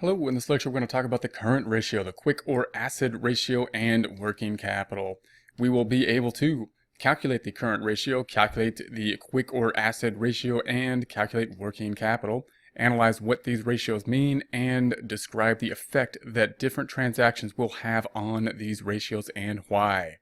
Hello, in this lecture we're going to talk about the current ratio, the quick or acid ratio, and working capital. We will be able to calculate the current ratio, calculate the quick or acid ratio, and calculate working capital, analyze what these ratios mean, and describe the effect that different transactions will have on these ratios and why.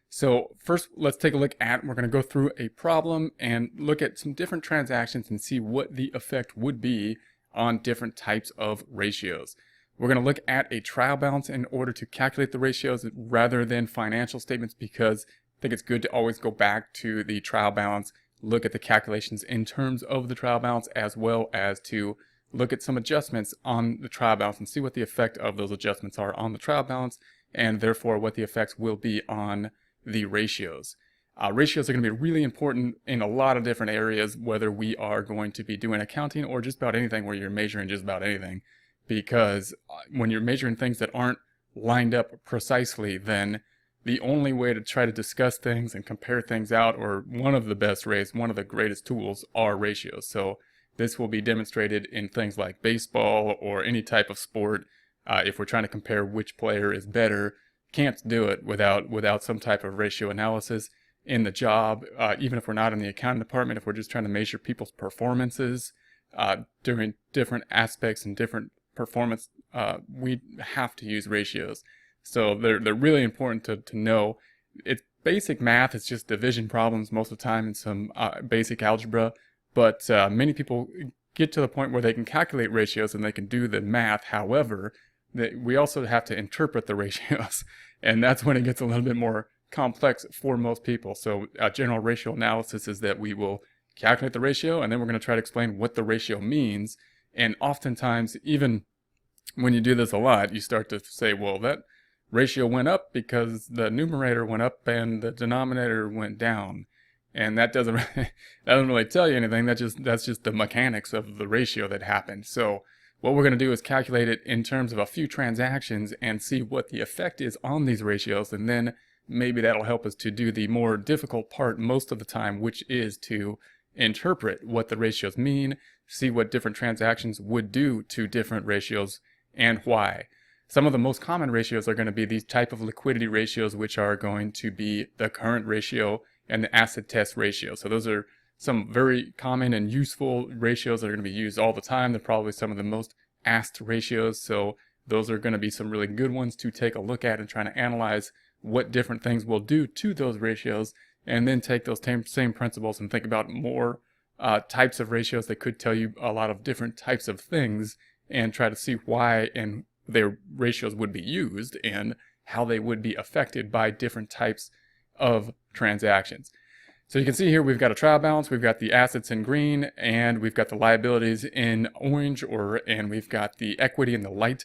So first, let's take a look at, we're going to go through a problem and look at some different transactions and see what the effect would be on different types of ratios. We're going to look at a trial balance in order to calculate the ratios rather than financial statements, because I think it's good to always go back to the trial balance, look at the calculations in terms of the trial balance, as well as to look at some adjustments on the trial balance and see what the effect of those adjustments are on the trial balance, and therefore what the effects will be on the ratios. Ratios are going to be really important in a lot of different areas, whether we are going to be doing accounting or just about anything where you're measuring just about anything. Because when you're measuring things that aren't lined up precisely, then the only way to try to discuss things and compare things out, or one of the best ways, one of the greatest tools, are ratios. So this will be demonstrated in things like baseball or any type of sport. If we're trying to compare which player is better, can't do it without some type of ratio analysis. In the job, even if we're not in the accounting department, if we're just trying to measure people's performances during different aspects and different performance, we have to use ratios. So they're really important to know. It's basic math, it's just division problems most of the time and some basic algebra, but many people get to the point where they can calculate ratios and they can do the math. However, we also have to interpret the ratios, and that's when it gets a little bit more complex for most people. So general ratio analysis is that we will calculate the ratio, and then we're going to try to explain what the ratio means. And oftentimes, even when you do this a lot, you start to say, well, that ratio went up because the numerator went up and the denominator went down. And that doesn't really tell you anything. That's just the mechanics of the ratio that happened. So what we're going to do is calculate it in terms of a few transactions and see what the effect is on these ratios, and then maybe that'll help us to do the more difficult part most of the time, which is to interpret what the ratios mean, see what different transactions would do to different ratios, and why. Some of the most common ratios are going to be these type of liquidity ratios, which are going to be the current ratio and the acid test ratio. So those are some very common and useful ratios that are going to be used all the time. They're probably some of the most asked ratios. So those are going to be some really good ones to take a look at and try to analyze what different things will do to those ratios, and then take those same principles and think about more types of ratios that could tell you a lot of different types of things, and try to see why and their ratios would be used and how they would be affected by different types of transactions. So you can see here we've got a trial balance, we've got the assets in green, and we've got the liabilities in orange, and we've got the equity in the light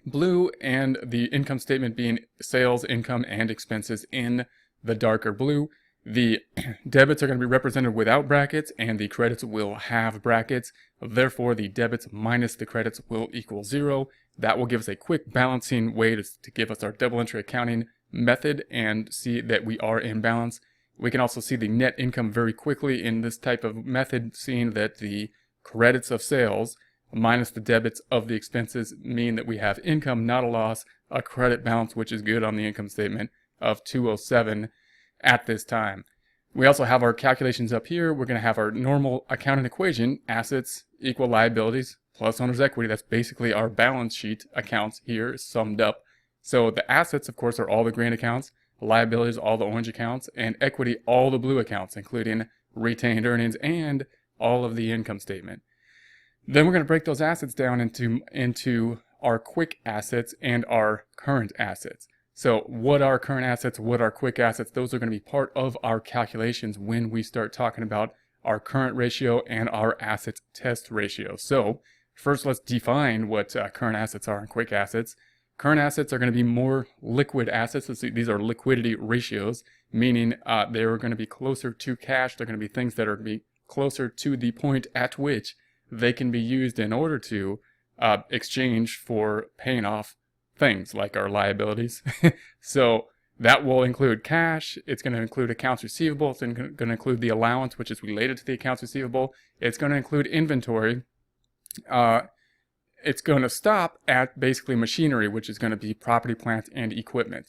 blue, and the income statement being sales, income, and expenses in the darker blue. The debits are going to be represented without brackets, and the credits will have brackets. Therefore, the debits minus the credits will equal 0. That will give us a quick balancing way to give us our double entry accounting method and see that we are in balance. We can also see the net income very quickly in this type of method, seeing that the credits of sales minus the debits of the expenses mean that we have income, not a loss, a credit balance, which is good on the income statement, of 207 at this time. We also have our calculations up here. We're going to have our normal accounting equation, assets equal liabilities plus owner's equity. That's basically our balance sheet accounts here summed up. So the assets, of course, are all the green accounts, liabilities, all the orange accounts, and equity, all the blue accounts, including retained earnings and all of the income statement. Then we're going to break those assets down into our quick assets and our current assets. So what are current assets, what are quick assets? Those are going to be part of our calculations when we start talking about our current ratio and our assets test ratio. So first, let's define what current assets are and quick assets. Current assets are going to be more liquid assets. These are liquidity ratios, meaning they're going to be closer to cash. They're going to be things that are going to be closer to the point at which they can be used in order to exchange for paying off things like our liabilities. So that will include cash. It's going to include accounts receivable. It's going to include the allowance, which is related to the accounts receivable. It's going to include inventory. it's going to stop at basically machinery, which is going to be property, plant, and equipment.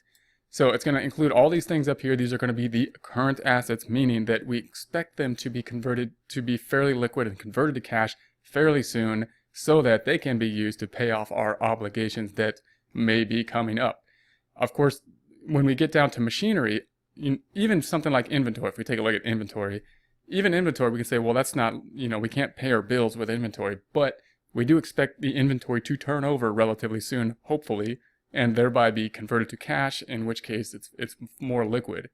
So it's going to include all these things up here. These are going to be the current assets, meaning that we expect them to be converted to be fairly liquid and converted to cash fairly soon so that they can be used to pay off our obligations that may be coming up. Of course, when we get down to machinery, even something like inventory, if we take a look at inventory, even inventory, we can say, well, that's not, we can't pay our bills with inventory, but we do expect the inventory to turn over relatively soon, hopefully, and thereby be converted to cash, in which case it's more liquid.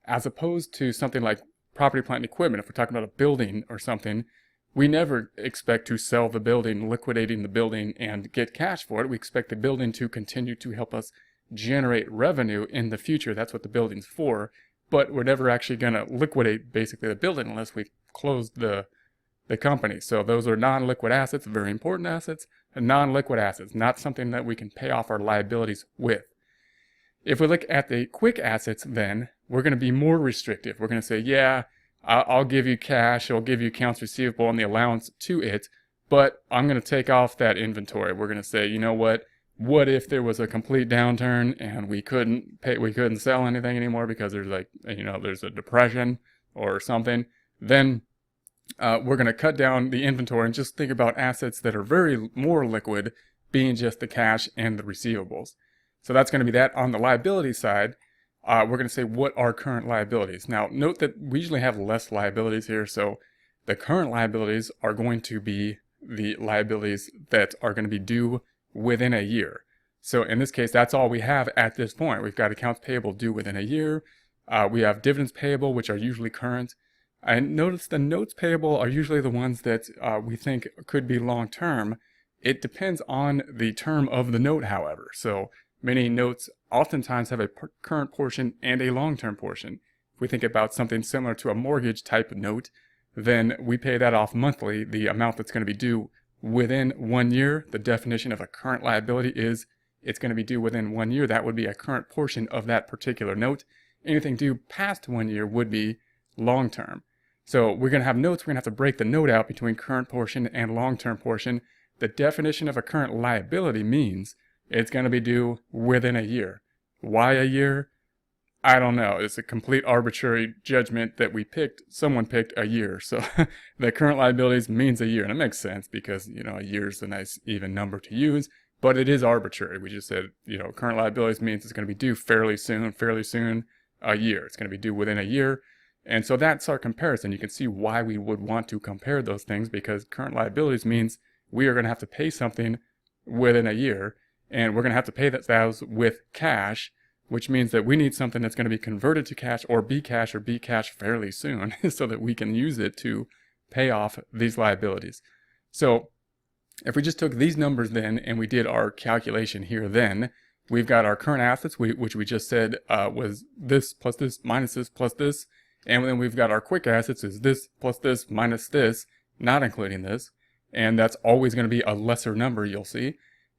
As opposed to something like property, plant, and equipment, if we're talking about a building or something, we never expect to sell the building, liquidating the building, and get cash for it. We expect the building to continue to help us generate revenue in the future. That's what the building's for. But we're never actually going to liquidate basically the building unless we close the company. So those are non-liquid assets, very important assets, and non-liquid assets, not something that we can pay off our liabilities with. If we look at the quick assets, then we're going to be more restrictive. We're going to say, yeah, I'll give you cash, I'll give you accounts receivable and the allowance to it, but I'm going to take off that inventory. We're going to say, you know what if there was a complete downturn and we couldn't sell anything anymore because there's there's a depression or something, then we're going to cut down the inventory and just think about assets that are very more liquid, being just the cash and the receivables. So that's going to be that. On the liability side, we're going to say what are current liabilities. Now, note that we usually have less liabilities here, so the current liabilities are going to be the liabilities that are going to be due within a year. So in this case, that's all we have at this point. We've got accounts payable due within a year. We have dividends payable, which are usually current. And notice the notes payable are usually the ones that we think could be long-term. It depends on the term of the note, however. So many notes oftentimes have a current portion and a long-term portion. If we think about something similar to a mortgage type note, then we pay that off monthly. The amount that's going to be due within 1 year, the definition of a current liability is it's going to be due within 1 year. That would be a current portion of that particular note. Anything due past 1 year would be long-term. So we're going to have notes. We're going to have to break the note out between current portion and long-term portion. The definition of a current liability means it's going to be due within a year. Why a year? I don't know. It's a complete arbitrary judgment that we picked. Someone picked a year. So the current liabilities means a year. And it makes sense because, a year is a nice even number to use. But it is arbitrary. We just said, current liabilities means it's going to be due fairly soon, a year. It's going to be due within a year. And so that's our comparison. You can see why we would want to compare those things, because current liabilities means we are going to have to pay something within a year, and we're going to have to pay those with cash, which means that we need something that's going to be converted to cash or be cash fairly soon so that we can use it to pay off these liabilities. So if we just took these numbers then and we did our calculation here, then we've got our current assets, which we just said was this plus this minus this plus this. And then we've got our quick assets is this plus this minus this, not including this. And that's always going to be a lesser number, you'll see.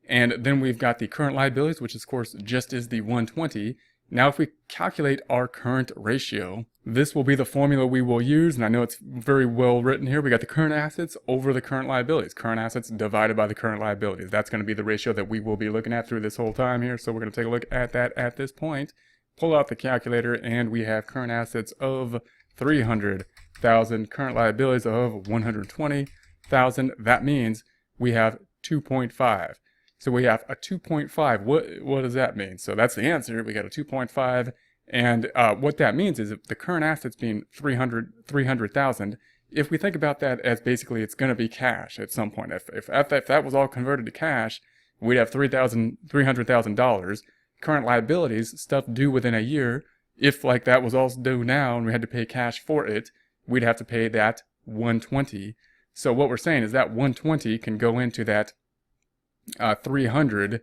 And then we've got the current liabilities, which of course just is the 120. Now if we calculate our current ratio, this will be the formula we will use. And I know it's very well written here. We got the current assets over the current liabilities. Current assets divided by the current liabilities. That's going to be the ratio that we will be looking at through this whole time here. So we're going to take a look at that at this point. Pull out the calculator, and we have current assets of 300,000, current liabilities of 120,000. That means we have 2.5. So we have a 2.5. What does that mean? So that's the answer. We got a 2.5, and what that means is if the current assets being 300,000. If we think about that as basically it's going to be cash at some point. If that was all converted to cash, we'd have $300,000. Current liabilities, stuff due within a year, if like that was all due now and we had to pay cash for it, we'd have to pay that 120. So what we're saying is that 120 can go into that 300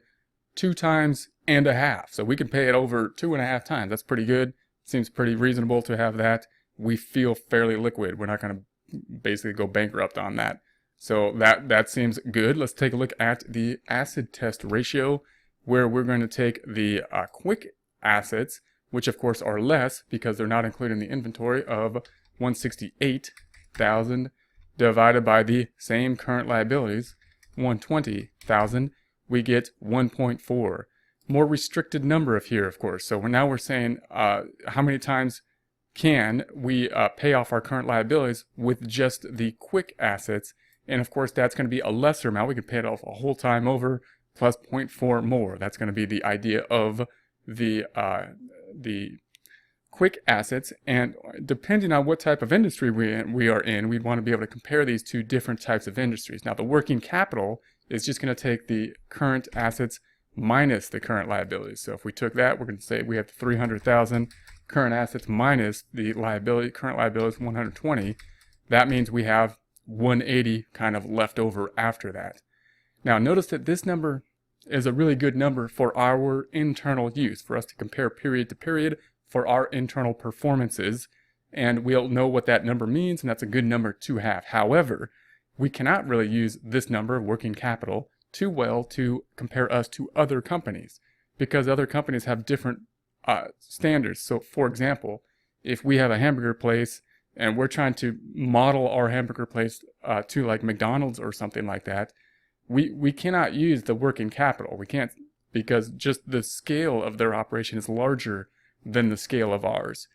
2 times and a half. So we can pay it over 2.5 times. That's pretty good. Seems pretty reasonable to have that. We feel fairly liquid. We're not going to basically go bankrupt on that. So that seems good. Let's take a look at the acid test ratio, where we're going to take the quick assets, which of course are less because they're not included in the inventory, of 168,000 divided by the same current liabilities, 120,000, we get 1.4. More restricted number of here, of course. So now we're saying how many times can we pay off our current liabilities with just the quick assets. And of course, that's going to be a lesser amount. We can pay it off a whole time over plus 0.4 more. That's going to be the idea of the quick assets. And depending on what type of industry we are in, we'd want to be able to compare these two different types of industries. Now, the working capital is just going to take the current assets minus the current liabilities. So if we took that, we're going to say we have 300,000 current assets minus the current liabilities 120. That means we have 180 kind of left over after that. Now notice that this number is a really good number for our internal use, for us to compare period to period for our internal performances, and we'll know what that number means, and that's a good number to have. However, we cannot really use this number of working capital too well to compare us to other companies, because other companies have different standards. So for example, if we have a hamburger place and we're trying to model our hamburger place to like McDonald's or something like that, we cannot use the working capital. We can't, because just the scale of their operation is larger than the scale of ours.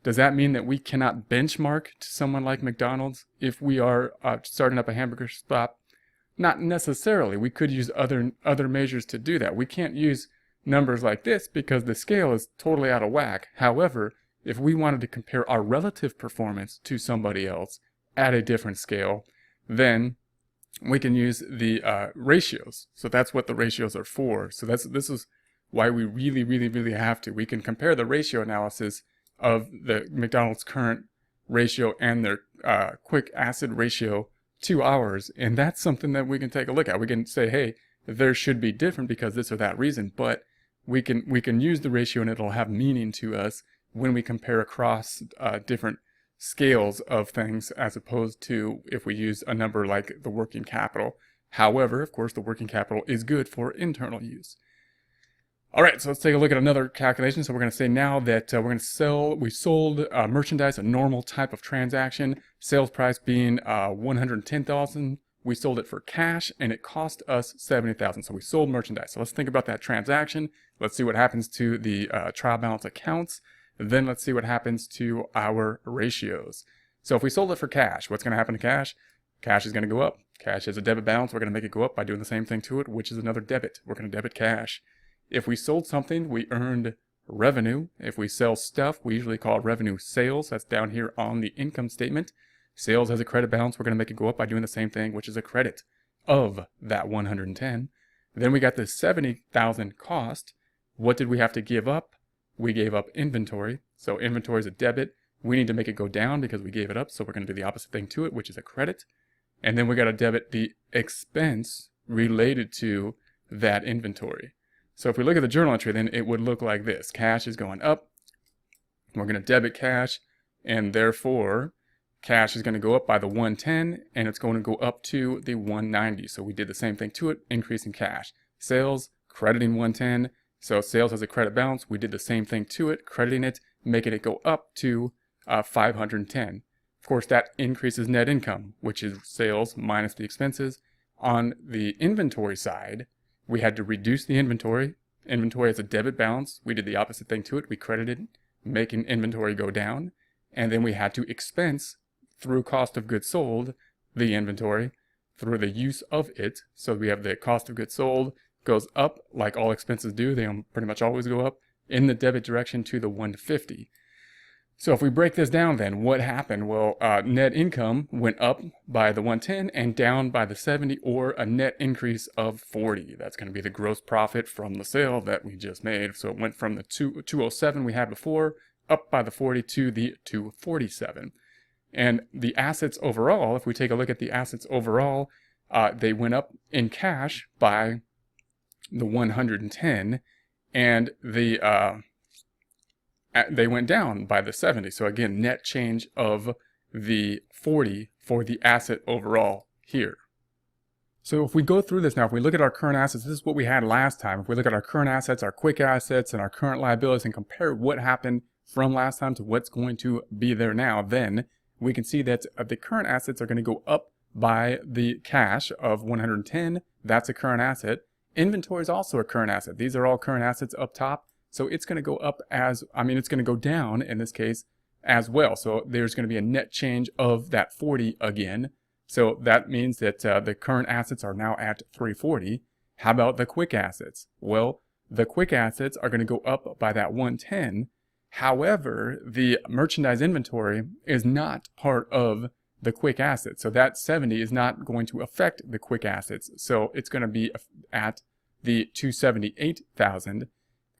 Does that mean that we cannot benchmark to someone like McDonald's if we are starting up a hamburger spot? Not necessarily. We could use other measures to do that. We can't use numbers like this because the scale is totally out of whack. However, if we wanted to compare our relative performance to somebody else at a different scale, then we can use the ratios. So that's what the ratios are for. So this is why we really have to. We can compare the ratio analysis of the McDonald's current ratio and their quick asset ratio to ours, and that's something that we can take a look at. We can say, hey, there should be different because this or that reason, but we can use the ratio and it'll have meaning to us when we compare across different scales of things, as opposed to if we use a number like the working capital. However, of course, the working capital is good for internal use. All right, so let's take a look at another calculation. So we're going to say now that we sold merchandise, a normal type of transaction, sales price being $110,000. We sold it for cash and it cost us $70,000. So we sold merchandise. So let's think about that transaction. Let's see what happens to the trial balance accounts. Then let's see what happens to our ratios. So if we sold it for cash, what's going to happen to cash? Cash is going to go up. Cash has a debit balance. We're going to make it go up by doing the same thing to it, which is another debit. We're going to debit cash. If we sold something, we earned revenue. If we sell stuff, we usually call it revenue sales. That's down here on the income statement. Sales has a credit balance. We're going to make it go up by doing the same thing, which is a credit of that 110. Then we got the 70,000 cost. What did we have to give up? We gave up inventory. So inventory is a debit. We need to make it go down because we gave it up. So we're going to do the opposite thing to it, which is a credit. And then we got to debit the expense related to that inventory. So if we look at the journal entry, then it would look like this. Cash is going up. We're going to debit cash, and therefore cash is going to go up by the 110, and it's going to go up to the 190. So we did the same thing to it, increasing cash. Sales, crediting 110. So sales has a credit balance. We did the same thing to it, crediting it, making it go up to 510. Of course, that increases net income, which is sales minus the expenses. On the inventory side, we had to reduce the inventory. Inventory has a debit balance. We did the opposite thing to it. We credited, making inventory go down. And then we had to expense through cost of goods sold the inventory through the use of it. So we have the cost of goods sold goes up like all expenses do. They pretty much always go up in the debit direction to the 150. So if we break this down, then what happened? Well, net income went up by the 110 and down by the 70, or a net increase of 40. That's going to be the gross profit from the sale that we just made. So it went from the 207 we had before up by the 40 to the 247. And the assets overall, if we take a look at the assets overall, they went up in cash by the 110, and they went down by the 70. So again, net change of the 40 for the asset overall here. So if we go through this now, if we look at our current assets, this is what we had last time. If we look at our current assets, our quick assets, and our current liabilities, and compare what happened from last time to what's going to be there now, then we can see that the current assets are going to go up by the cash of 110 That's a current asset. Inventory is also a current asset. These are all current assets up top. So it's going to go up as, it's going to go down in this case as well. So there's going to be a net change of that 40 again. So that means that the current assets are now at 340. How about the quick assets? Well, the quick assets are going to go up by that 110. However, the merchandise inventory is not part of the quick assets. So that 70 is not going to affect the quick assets. So it's going to be at the 278,000.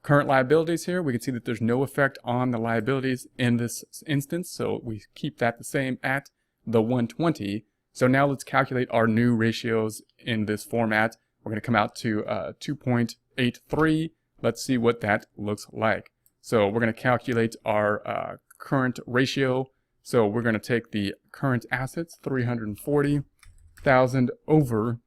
Current liabilities here, we can see that there's no effect on the liabilities in this instance. So we keep that the same at the 120. So now let's calculate our new ratios in this format. We're going to come out to 2.83. Let's see what that looks like. So we're going to calculate our current ratio. So we're going to take the current assets, 340,000 over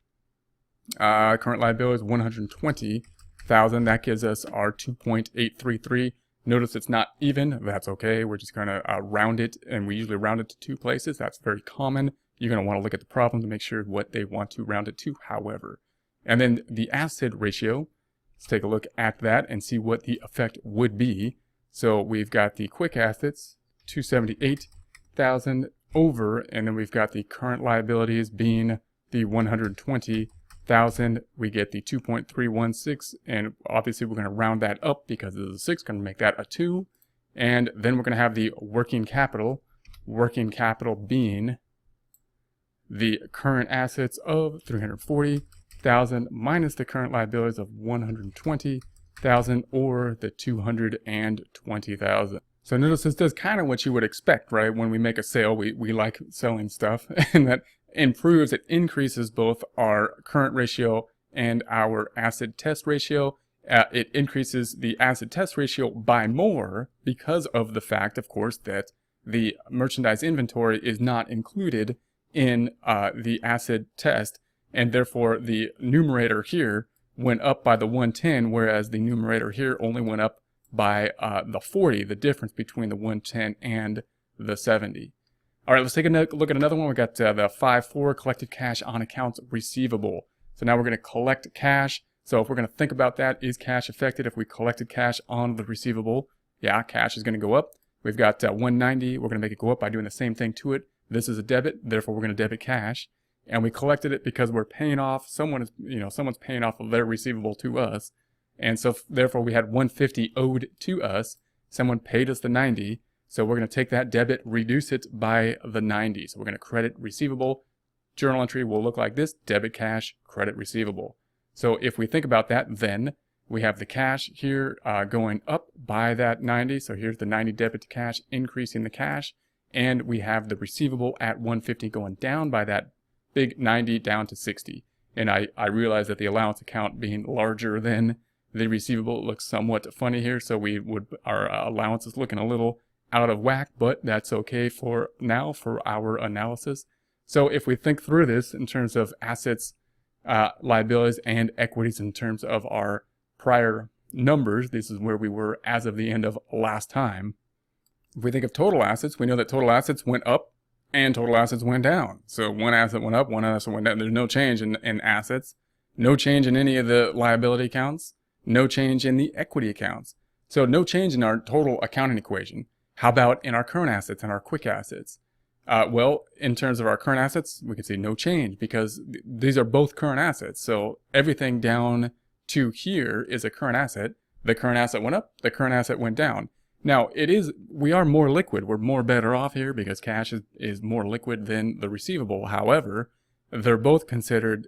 current liabilities, 120,000. That gives us our 2.833. Notice it's not even. That's okay. We're just going to round it, and we usually round it to 2 places. That's very common. You're going to want to look at the problem to make sure what they want to round it to, however. And then the asset ratio, let's take a look at that and see what the effect would be. So we've got the quick assets, 278,000 over, and then we've got the current liabilities being the 120,000. We get the 2.316, and obviously we're going to round that up because this is a 6, going to make that a 2. And then we're going to have the working capital being the current assets of 340,000 minus the current liabilities of 120,000, or the 220,000. So notice this does kind of what you would expect, right? When we make a sale, we like selling stuff, and that improves, it increases both our current ratio and our acid test ratio. It increases the acid test ratio by more because of the fact, of course, that the merchandise inventory is not included in the acid test, and therefore the numerator here went up by the 110, whereas the numerator here only went up by the 40, the difference between the 110 and the 70. All right, let's take a look at another one. We got the 5.4 collected cash on accounts receivable. So now we're going to collect cash. So if we're going to think about that, is cash affected if we collected cash on the receivable? Yeah, cash is going to go up. We've got 190. We're going to make it go up by doing the same thing to it. This is a debit, therefore we're going to debit cash. And we collected it because we're paying off, someone's paying off of their receivable to us. And so therefore we had 150 owed to us. Someone paid us the 90. So we're going to take that debit, reduce it by the 90. So we're going to credit receivable. Journal entry will look like this: debit cash, credit receivable. So if we think about that, then we have the cash here going up by that 90. So here's the 90 debit to cash, increasing the cash. And we have the receivable at 150 going down by that big 90 down to 60. And I realize that the allowance account being larger than the receivable looks somewhat funny here. So our allowance is looking a little out of whack, but that's okay for now for our analysis. So if we think through this in terms of assets, liabilities, and equities in terms of our prior numbers, this is where we were as of the end of last time. If we think of total assets, we know that total assets went up and total assets went down. So one asset went up, one asset went down. There's no change in assets, no change in any of the liability accounts, no change in the equity accounts. So no change in our total accounting equation. How about in our current assets and our quick assets? Well, in terms of our current assets, we can see no change because these are both current assets. So everything down to here is a current asset. The current asset went up, the current asset went down. Now, we are more liquid. We're more better off here because cash is more liquid than the receivable. However, they're both considered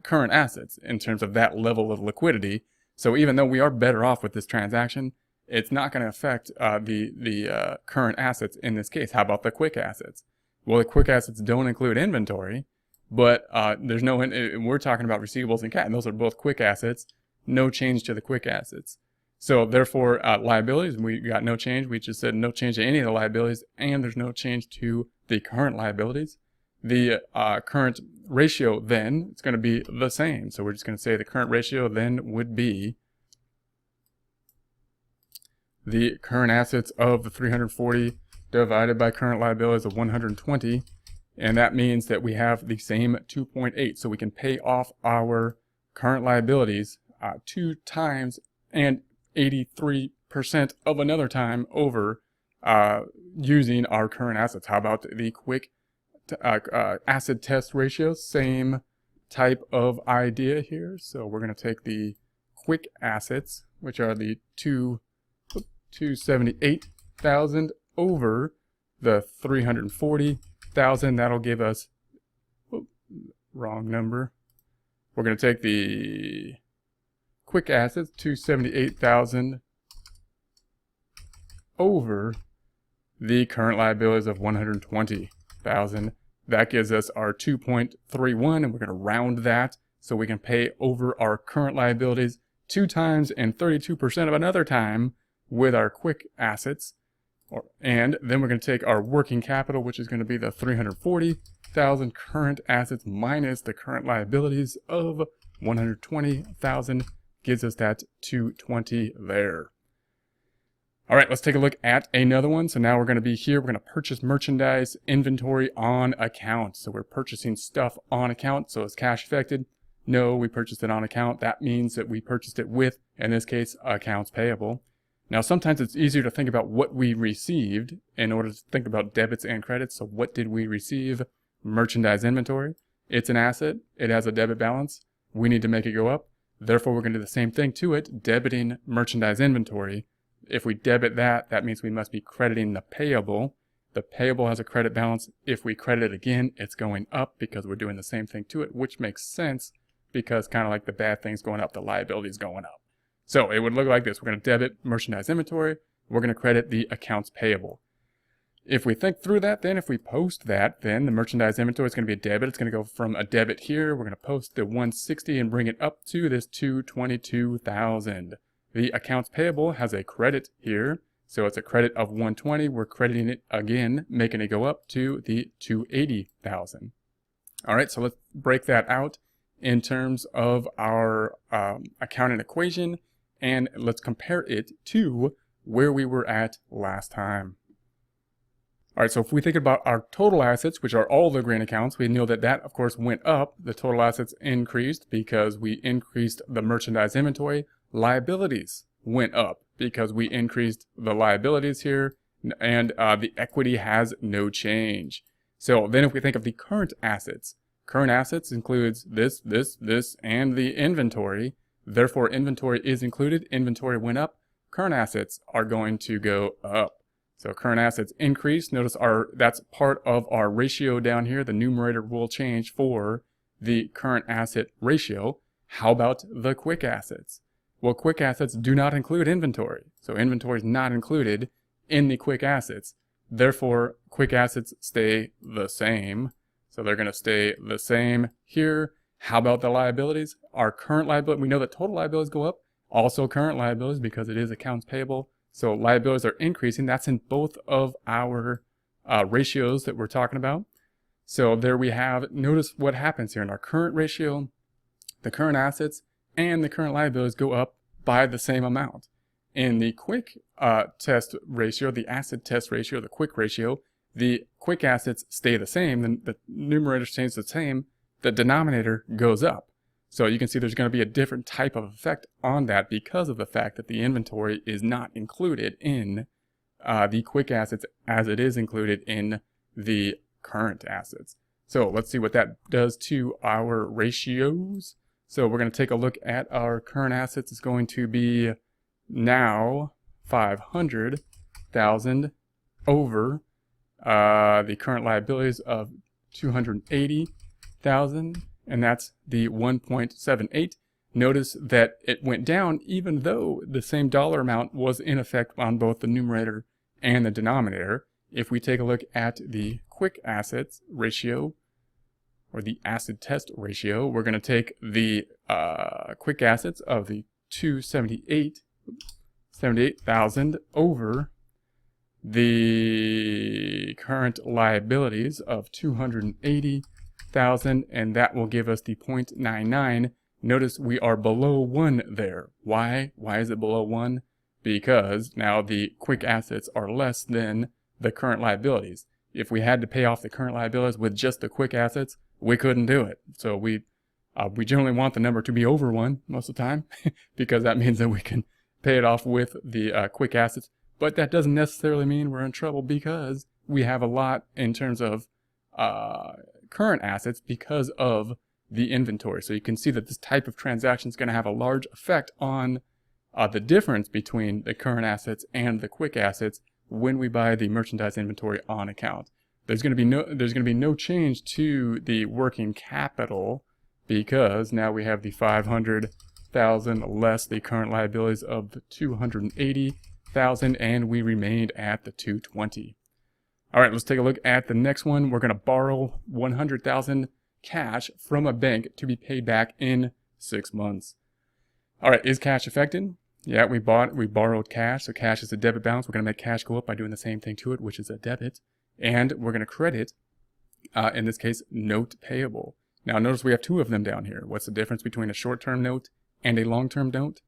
current assets in terms of that level of liquidity. So even though we are better off with this transaction, it's not going to affect the current assets in this case. How about the quick assets? Well, the quick assets don't include inventory, but we're talking about receivables and cash, and those are both quick assets. No change to the quick assets. So therefore, liabilities, we got no change. We just said no change to any of the liabilities, and there's no change to the current liabilities. The current ratio then, it's going to be the same. So we're just going to say the current ratio then would be the current assets of the 340 divided by current liabilities of 120. And that means that we have the same 2.8. So we can pay off our current liabilities 2 times and 83% of another time over using our current assets. How about the quick acid test ratio? Same type of idea here. So we're going to take the quick assets, which are the 278,000 over the 340,000. That'll give us, wrong number. We're going to take the quick assets, 278,000 over the current liabilities of 120,000. That gives us our 2.31, and we're going to round that so we can pay over our current liabilities 2 times and 32% of another time with our quick assets. And then we're going to take our working capital, which is going to be the 340,000 current assets minus the current liabilities of 120,000, gives us that 220 there. All right, let's take a look at another one. So now we're going to be here. We're going to purchase merchandise inventory on account. So we're purchasing stuff on account. So is cash affected? No, we purchased it on account. That means that we purchased it with, in this case, accounts payable. Now, sometimes it's easier to think about what we received in order to think about debits and credits. So what did we receive? Merchandise inventory. It's an asset. It has a debit balance. We need to make it go up. Therefore, we're going to do the same thing to it, debiting merchandise inventory. If we debit that, that means we must be crediting the payable. The payable has a credit balance. If we credit it again, it's going up because we're doing the same thing to it, which makes sense because kind of like the bad things going up, the liability is going up. So it would look like this. We're going to debit merchandise inventory. We're going to credit the accounts payable. If we think through that, then if we post that, then the merchandise inventory is going to be a debit. It's going to go from a debit here. We're going to post the 160 and bring it up to this 222,000. The accounts payable has a credit here. So it's a credit of 120. We're crediting it again, making it go up to the 280,000. All right, so let's break that out in terms of our accounting equation. And let's compare it to where we were at last time. All right, so if we think about our total assets, which are all the grain accounts, we know that that, of course, went up. The total assets increased because we increased the merchandise inventory. Liabilities went up because we increased the liabilities here, and the equity has no change. So then if we think of the current assets includes this, and the inventory. Therefore, inventory is included. Inventory went up. Current assets are going to go up. So current assets increase. Notice that's part of our ratio down here. The numerator will change for the current asset ratio. How about the quick assets? Well, quick assets do not include inventory. So inventory is not included in the quick assets. Therefore, quick assets stay the same. So they're going to stay the same here. How about the liabilities? Our current liability, we know that total liabilities go up. Also current liabilities because it is accounts payable. So liabilities are increasing. That's in both of our ratios that we're talking about. So there we have, notice what happens here in our current ratio, the current assets and the current liabilities go up by the same amount. In the quick test ratio, the asset test ratio, the quick ratio, the quick assets stay the same, the numerator stays the same, the denominator goes up. So you can see there's going to be a different type of effect on that because of the fact that the inventory is not included in the quick assets as it is included in the current assets. So let's see what that does to our ratios. So we're going to take a look at our current assets. It's going to be now 500,000 over the current liabilities of 280,000, and that's the 1.78. Notice that it went down even though the same dollar amount was in effect on both the numerator and the denominator. If we take a look at the quick assets ratio, or the acid test ratio, we're going to take the quick assets of the 278,000 over the current liabilities of 280,000, and that will give us the 0.99. Notice we are below 1 there. Why? Why is it below 1? Because now the quick assets are less than the current liabilities. if we had to pay off the current liabilities with just the quick assets, we couldn't do it. So we generally want the number to be over 1 most of the time because that means that we can pay it off with the quick assets. But that doesn't necessarily mean we're in trouble because we have a lot in terms of current assets because of the inventory. So you can see that this type of transaction is going to have a large effect on the difference between the current assets and the quick assets when we buy the merchandise inventory on account. There's going to be no change to the working capital because now we have the 500,000 less the current liabilities of the 280,000, and we remained at the 220. All right, let's take a look at the next one. We're going to borrow 100,000 cash from a bank to be paid back in 6 months. All right, is cash affected? Yeah, we borrowed cash, so cash is a debit balance. We're going to make cash go up by doing the same thing to it, which is a debit. And we're going to credit, in this case, note payable. Now notice we have 2 of them down here. What's the difference between a short-term note and a long-term note?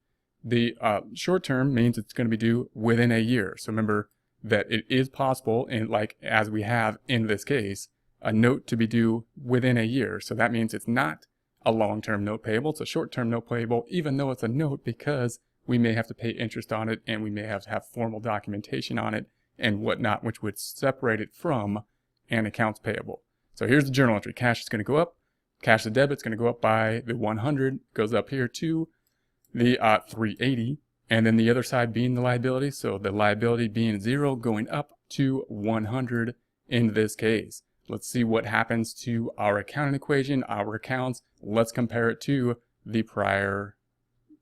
The short-term means it's going to be due within a year. So remember that it is possible, and like as we have in this case, a note to be due within a year. So that means it's not a long-term note payable. It's a short-term note payable, even though it's a note, because we may have to pay interest on it and we may have to have formal documentation on it and whatnot, which would separate it from an accounts payable. So here's the journal entry. Cash is going to go up. Cash to debit is going to go up by the 100, goes up here to the 380, and then the other side being the liability. So the liability being 0 going up to 100 in this case. Let's see what happens to our accounting equation, our accounts. Let's compare it to the prior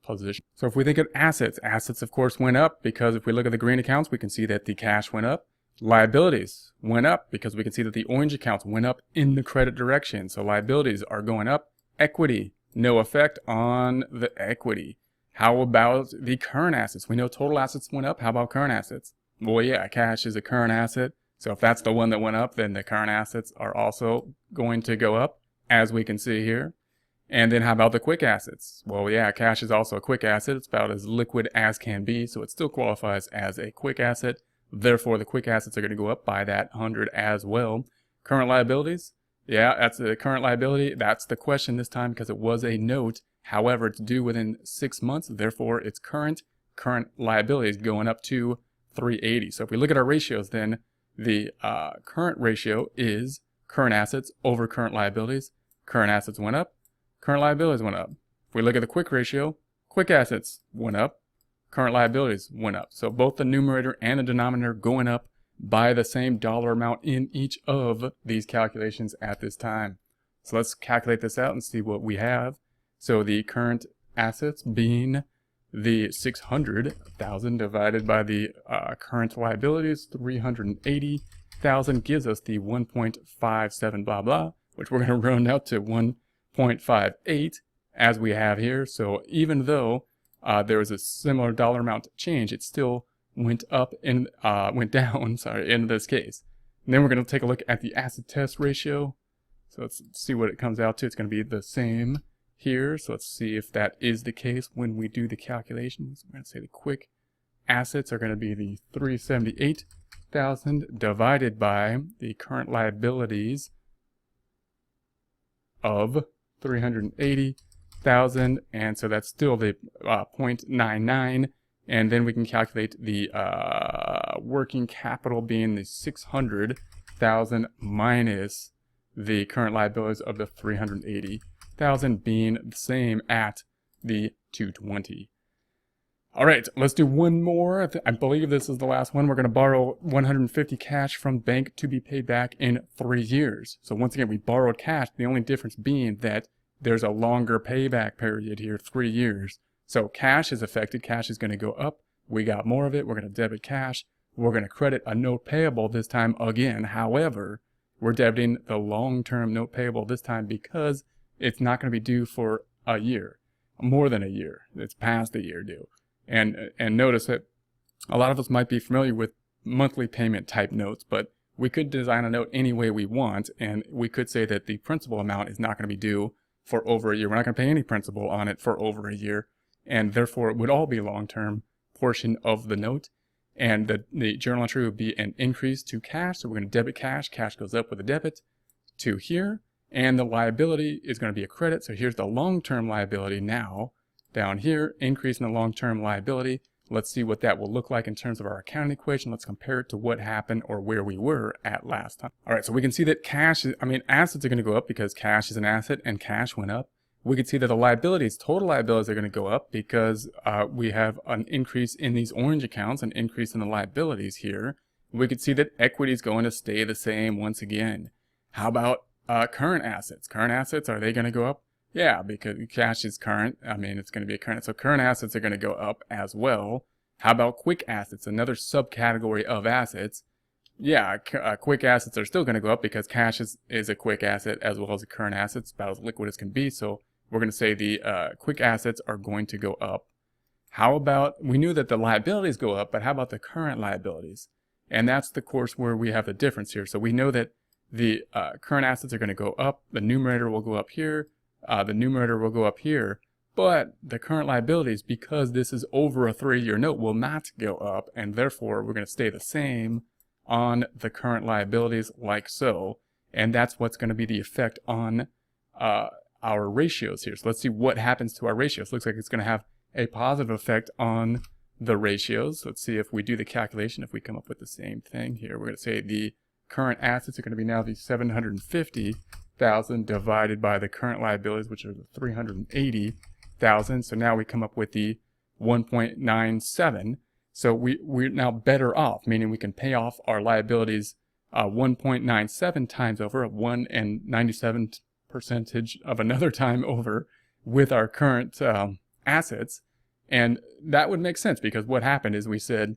position. So if we think of assets, assets of course went up because if we look at the green accounts, we can see that the cash went up. Liabilities went up because we can see that the orange accounts went up in the credit direction. So liabilities are going up. Equity, no effect on the equity. How about the current assets? We know total assets went up. How about current assets? Well, yeah, cash is a current asset. So if that's the one that went up, then the current assets are also going to go up, as we can see here. And then how about the quick assets? Well, yeah, cash is also a quick asset. It's about as liquid as can be, so it still qualifies as a quick asset. Therefore, the quick assets are going to go up by that 100 as well. Current liabilities? Yeah, that's the current liability. That's the question this time because it was a note. However, it's due within 6 months. Therefore, it's current. Current liabilities going up to 380. So if we look at our ratios, then the current ratio is current assets over current liabilities. Current assets went up. Current liabilities went up. If we look at the quick ratio, quick assets went up, current liabilities went up. So both the numerator and the denominator going up by the same dollar amount in each of these calculations at this time. So let's calculate this out and see what we have. So the current assets being the 600,000 divided by the current liabilities, 380,000, gives us the 1.57 blah blah, which we're going to round out to 1.58 as we have here. So even though there was a similar dollar amount change, it still went up and went down, sorry, in this case. And then we're going to take a look at the acid test ratio. So let's see what it comes out to. It's going to be the same here. So let's see if that is the case when we do the calculations. We're going to say the quick assets are going to be the 378,000 divided by the current liabilities of 380,000, and so that's still the 0.99, and then we can calculate the working capital being the 600,000 minus the current liabilities of the 380,000 being the same at the 220. All right, let's do one more. I believe this is the last one. We're going to borrow 150 cash from bank to be paid back in 3 years. So once again, we borrowed cash. The only difference being that there's a longer payback period here, 3 years. So cash is affected. Cash is going to go up. We got more of it. We're going to debit cash. We're going to credit a note payable this time again. However, we're debiting the long-term note payable this time because it's not going to be due for a year, more than a year. It's past a year due. And notice that a lot of us might be familiar with monthly payment type notes, but we could design a note any way we want, and we could say that the principal amount is not going to be due for over a year. We're not going to pay any principal on it for over a year, and therefore it would all be long-term portion of the note. and the journal entry would be an increase to cash. So we're going to debit cash. Cash goes up with a debit to here. And the liability is going to be a credit. So here's the long-term liability now. Down here, increase in the long-term liability. Let's see what that will look like in terms of our accounting equation. Let's compare it to what happened or where we were at last time. All right, so we can see that assets are going to go up because cash is an asset and cash went up. We can see that the liabilities, total liabilities, are going to go up because we have an increase in these orange accounts, an increase in the liabilities here. We could see that equity is going to stay the same once again. How about current assets? Current assets, are they going to go up? Yeah, because cash is current. It's going to be a current. So current assets are going to go up as well. How about quick assets? Another subcategory of assets. Yeah, quick assets are still going to go up because cash is a quick asset as well as the current assets, about as liquid as can be. So we're going to say the quick assets are going to go up. How about, we knew that the liabilities go up, but how about the current liabilities? And that's the course where we have the difference here. So we know that the current assets are going to go up. The numerator will go up here. The numerator will go up here. But the current liabilities, because this is over a 3-year note, will not go up. And therefore, we're going to stay the same on the current liabilities like so. And that's what's going to be the effect on our ratios here. So let's see what happens to our ratios. Looks like it's going to have a positive effect on the ratios. Let's see if we do the calculation, if we come up with the same thing here. We're going to say the current assets are going to be now the 750,000 divided by the current liabilities, which are the 380,000. So now we come up with the 1.97. So we're now better off, meaning we can pay off our liabilities 1.97 times over, 1.97% of another time over with our current assets. And that would make sense because what happened is we said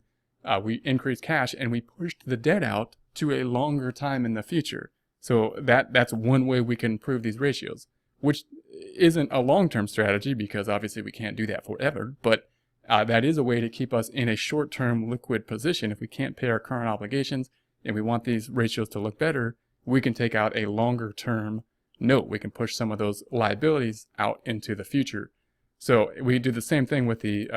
we increased cash and we pushed the debt out to a longer time in the future. So that's one way we can improve these ratios, which isn't a long-term strategy because obviously we can't do that forever, but that is a way to keep us in a short-term liquid position. If we can't pay our current obligations and we want these ratios to look better, we can take out a longer-term note. We can push some of those liabilities out into the future. So we do the same thing with the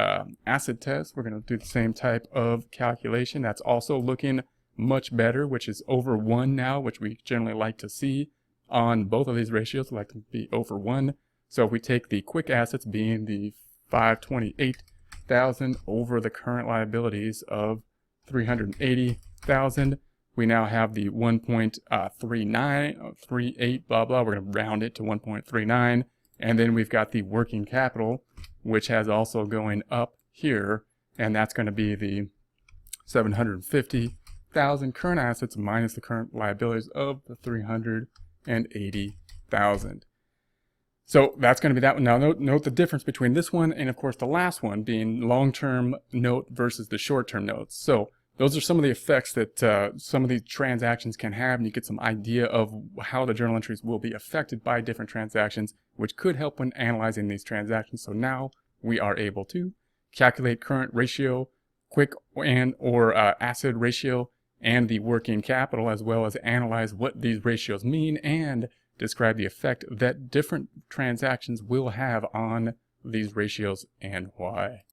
asset test. We're going to do the same type of calculation. That's also looking much better, which is over 1 now, which we generally like to see on both of these ratios. We like to be over 1. So if we take the quick assets being the 528,000 over the current liabilities of 380,000, we now have the 1.3938 blah blah. We're going to round it to 1.39. And then we've got the working capital, which has also going up here, and that's going to be the 750,000 current assets minus the current liabilities of the 380,000. So that's going to be that one. Now note the difference between this one and of course the last one being long-term note versus the short-term notes. So those are some of the effects that some of these transactions can have, and you get some idea of how the journal entries will be affected by different transactions, which could help when analyzing these transactions. So now we are able to calculate current ratio, quick and or asset ratio, and the working capital, as well as analyze what these ratios mean and describe the effect that different transactions will have on these ratios and why.